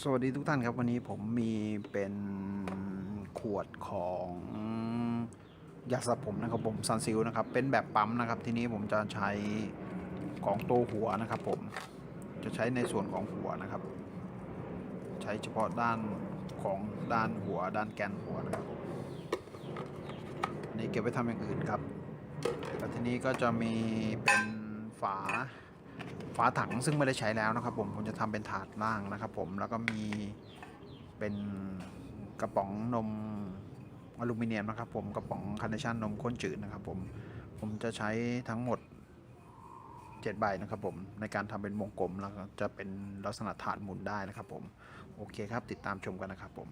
สวัสดีทุกท่านครับวันนี้ผมมีเป็นขวดของยาสระผมนะครับผมซันซิลนะครับเป็นแบบปั๊มนะครับทีนี้ผมจะใช้ของตัวหัวนะครับผมจะใช้ในส่วนของหัวนะครับใช้เฉพาะด้านของด้านหัวด้านแกนหัวนะครับอันนี้เก็บไว้ทำอย่างอื่นครับแล้วทีนี้ก็จะมีเป็นฝาถังซึ่งไม่ได้ใช้แล้วนะครับผมจะทำเป็นถาดล่างนะครับผมแล้วก็มีเป็นกระป๋องนมอลูมิเนียมนะครับผมกระป๋องคาร์เนชั่นนมข้นจืดนะครับผมจะใช้ทั้งหมด7 ใบนะครับผมในการทำเป็นวงกลมแล้วจะเป็นลักษณะถาดหมุนได้นะครับผมโอเคครับติดตามชมกันนะครับผม